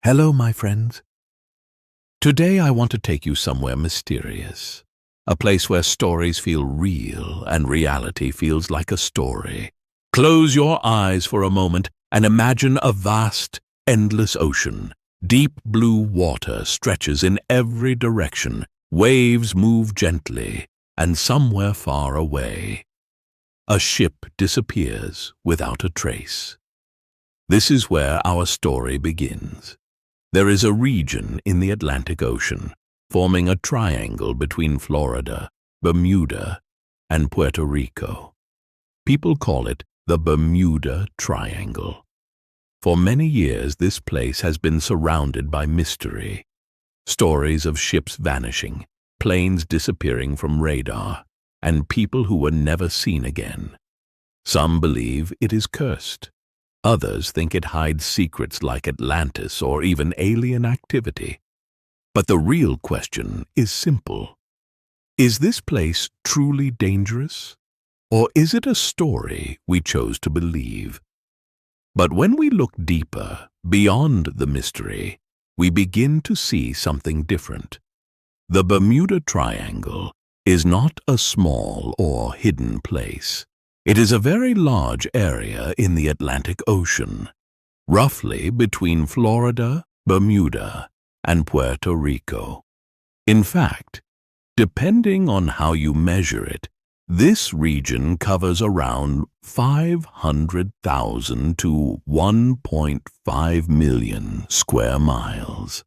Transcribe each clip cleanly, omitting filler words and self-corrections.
Hello, my friends. Today I want to take you somewhere mysterious, a place where stories feel real and reality feels like a story. Close your eyes for a moment and imagine a vast, endless ocean. Deep blue water stretches in every direction. Waves move gently, and somewhere far away, a ship disappears without a trace. This is where our story begins. There is a region in the Atlantic Ocean, forming a triangle between Florida, Bermuda, and Puerto Rico. People call it the Bermuda Triangle. For many years, this place has been surrounded by mystery. Stories of ships vanishing, planes disappearing from radar, and people who were never seen again. Some believe it is cursed. Others think it hides secrets like Atlantis or even alien activity. But the real question is simple. Is this place truly dangerous? Or is it a story we chose to believe? But when we look deeper, beyond the mystery, we begin to see something different. The Bermuda Triangle is not a small or hidden place. It is a very large area in the Atlantic Ocean, roughly between Florida, Bermuda, and Puerto Rico. In fact, depending on how you measure it, this region covers around 500,000 to 1.5 million square miles.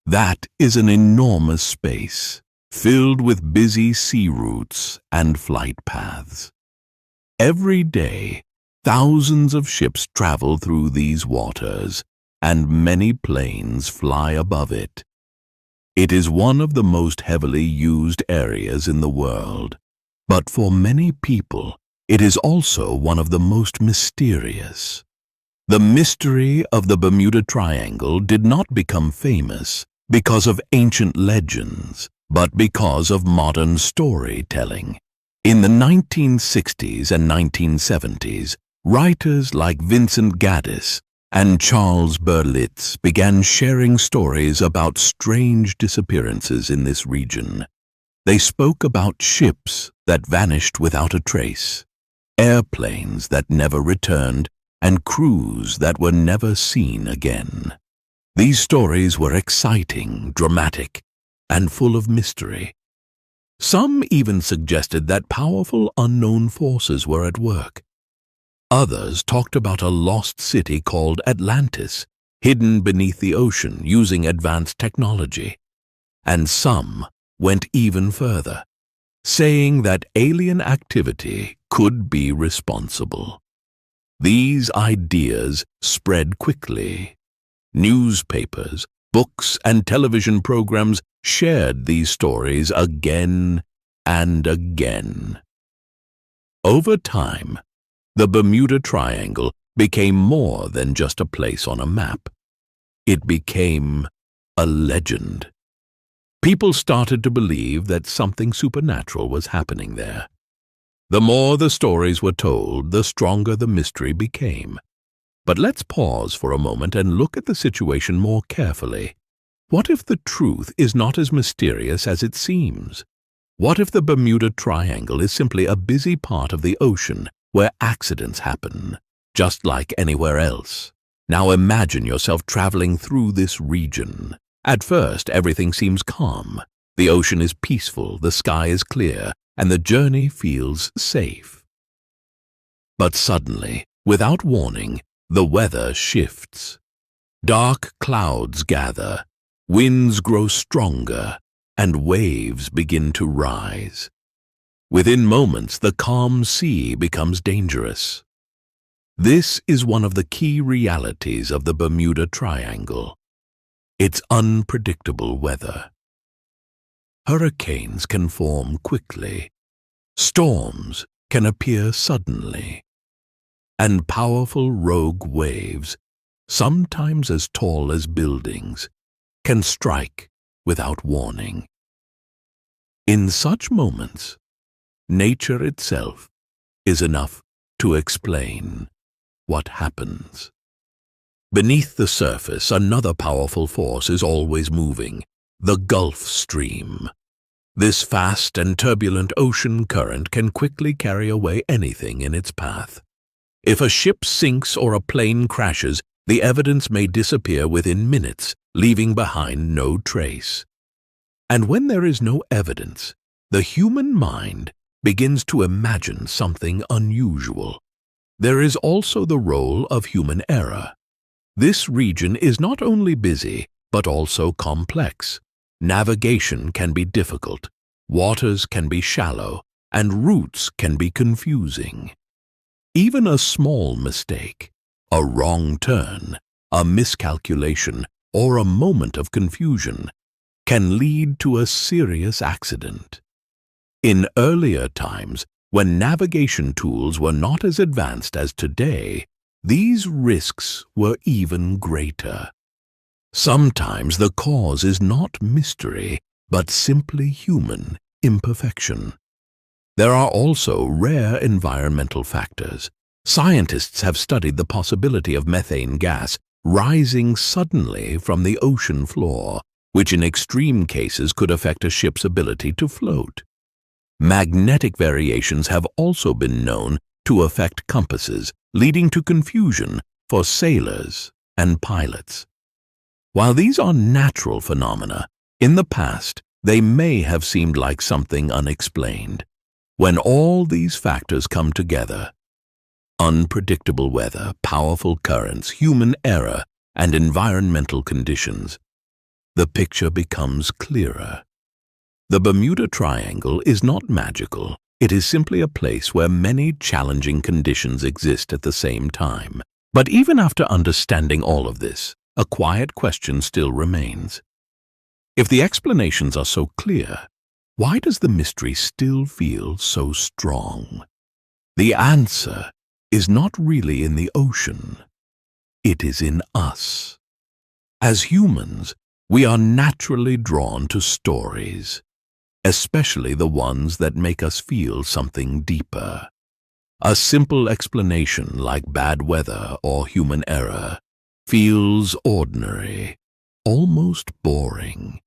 That is an enormous space, filled with busy sea routes and flight paths. Every day, thousands of ships travel through these waters, and many planes fly above it. It is one of the most heavily used areas in the world, but for many people, it is also one of the most mysterious. The mystery of the Bermuda Triangle did not become famous because of ancient legends, but because of modern storytelling. In the 1960s and 1970s, writers like Vincent Gaddis and Charles Berlitz began sharing stories about strange disappearances in this region. They spoke about ships that vanished without a trace, airplanes that never returned, and crews that were never seen again. These stories were exciting, dramatic, and full of mystery. Some even suggested that powerful unknown forces were at work. Others talked about a lost city called Atlantis, hidden beneath the ocean using advanced technology. And some went even further, saying that alien activity could be responsible. These ideas spread quickly. Newspapers, books, and television programs shared these stories again and again. Over time, the Bermuda Triangle became more than just a place on a map. It became a legend. People started to believe that something supernatural was happening there. The more the stories were told, the stronger the mystery became. But let's pause for a moment and look at the situation more carefully. What if the truth is not as mysterious as it seems? What if the Bermuda Triangle is simply a busy part of the ocean where accidents happen, just like anywhere else? Now imagine yourself traveling through this region. At first, everything seems calm. The ocean is peaceful, the sky is clear, and the journey feels safe. But suddenly, without warning, the weather shifts. Dark clouds gather, winds grow stronger, and waves begin to rise. Within moments, the calm sea becomes dangerous. This is one of the key realities of the Bermuda Triangle. Its unpredictable weather. Hurricanes can form quickly. Storms can appear suddenly. And powerful rogue waves, sometimes as tall as buildings, can strike without warning. In such moments, nature itself is enough to explain what happens. Beneath the surface, another powerful force is always moving, the Gulf Stream. This fast and turbulent ocean current can quickly carry away anything in its path. If a ship sinks or a plane crashes, the evidence may disappear within minutes, leaving behind no trace. And when there is no evidence, the human mind begins to imagine something unusual. There is also the role of human error. This region is not only busy, but also complex. Navigation can be difficult, waters can be shallow, and routes can be confusing. Even a small mistake, a wrong turn, a miscalculation, or a moment of confusion can lead to a serious accident. In earlier times, when navigation tools were not as advanced as today, these risks were even greater. Sometimes the cause is not mystery, but simply human imperfection. There are also rare environmental factors. Scientists have studied the possibility of methane gas rising suddenly from the ocean floor, which in extreme cases could affect a ship's ability to float. Magnetic variations have also been known to affect compasses, leading to confusion for sailors and pilots. While these are natural phenomena, in the past they may have seemed like something unexplained. When all these factors come together, unpredictable weather, powerful currents, human error, and environmental conditions, the picture becomes clearer. The Bermuda Triangle is not magical. It is simply a place where many challenging conditions exist at the same time. But even after understanding all of this, a quiet question still remains. If the explanations are so clear, why does the mystery still feel so strong? The answer is not really in the ocean. It is in us. As humans, we are naturally drawn to stories, especially the ones that make us feel something deeper. A simple explanation like bad weather or human error feels ordinary, almost boring.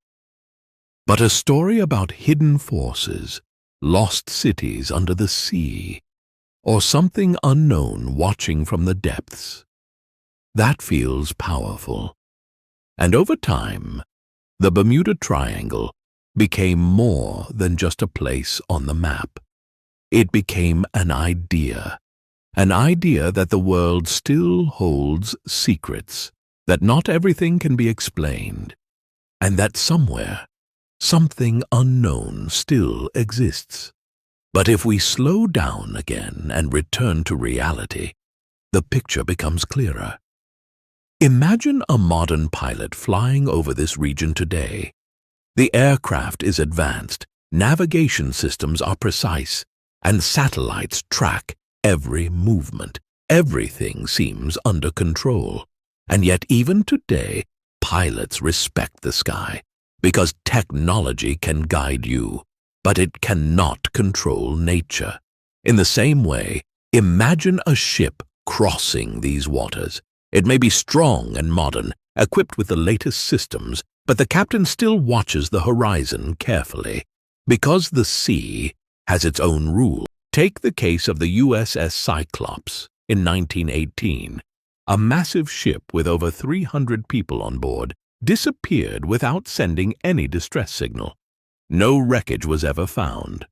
But a story about hidden forces, lost cities under the sea, or something unknown watching from the depths, that feels powerful. And over time, the Bermuda Triangle became more than just a place on the map. It became an idea that the world still holds secrets, that not everything can be explained, and that somewhere, something unknown still exists. But if we slow down again and return to reality, the picture becomes clearer. Imagine a modern pilot flying over this region today. The aircraft is advanced, navigation systems are precise, and satellites track every movement. Everything seems under control. And yet even today, pilots respect the sky, because technology can guide you, but it cannot control nature. In the same way, imagine a ship crossing these waters. It may be strong and modern, equipped with the latest systems, but the captain still watches the horizon carefully, because the sea has its own rules. Take the case of the USS Cyclops in 1918. A massive ship with over 300 people on board disappeared without sending any distress signal. No wreckage was ever found.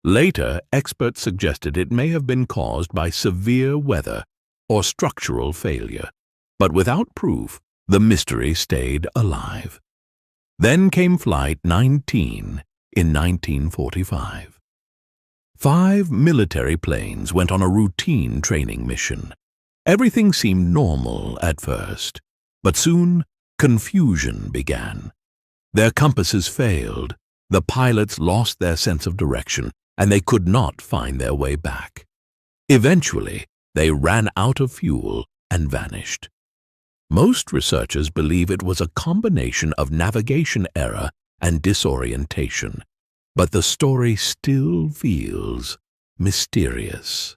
Later, experts suggested it may have been caused by severe weather or structural failure, but without proof, the mystery stayed alive. Then came Flight 19 in 1945. 5 military planes went on a routine training mission. Everything seemed normal at first, but soon confusion began. Their compasses failed, the pilots lost their sense of direction, and they could not find their way back. Eventually, they ran out of fuel and vanished. Most researchers believe it was a combination of navigation error and disorientation, but the story still feels mysterious.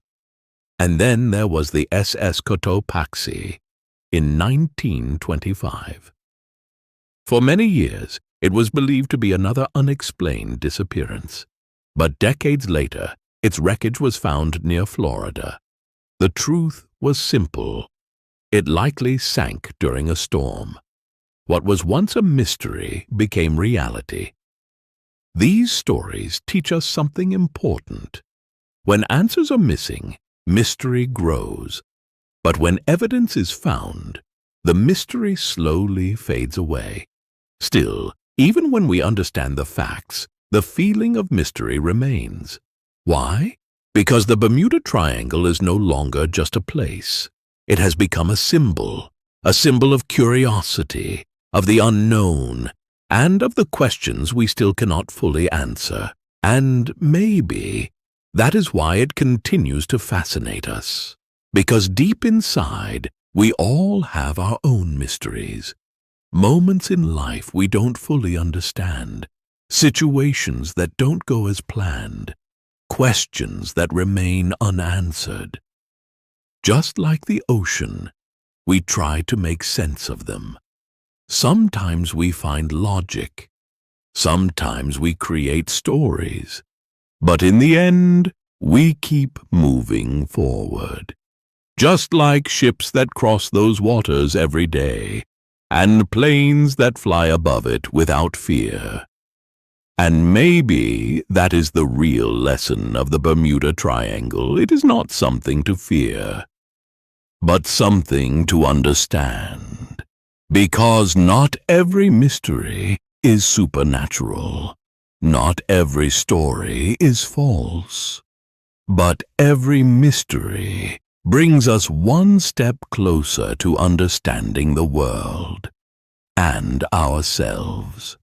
And then there was the SS Cotopaxi. in 1925. For many years, it was believed to be another unexplained disappearance. But decades later, its wreckage was found near Florida. The truth was simple. It likely sank during a storm. What was once a mystery became reality. These stories teach us something important. When answers are missing, mystery grows. But when evidence is found, the mystery slowly fades away. Still, even when we understand the facts, the feeling of mystery remains. Why? Because the Bermuda Triangle is no longer just a place. It has become a symbol of curiosity, of the unknown, and of the questions we still cannot fully answer. And maybe that is why it continues to fascinate us. Because deep inside, we all have our own mysteries. Moments in life we don't fully understand. Situations that don't go as planned. Questions that remain unanswered. Just like the ocean, we try to make sense of them. Sometimes we find logic. Sometimes we create stories. But in the end, we keep moving forward. Just like ships that cross those waters every day, and planes that fly above it without fear. And maybe that is the real lesson of the Bermuda Triangle. It is not something to fear, but something to understand. Because not every mystery is supernatural. Not every story is false. But every mystery brings us one step closer to understanding the world and ourselves.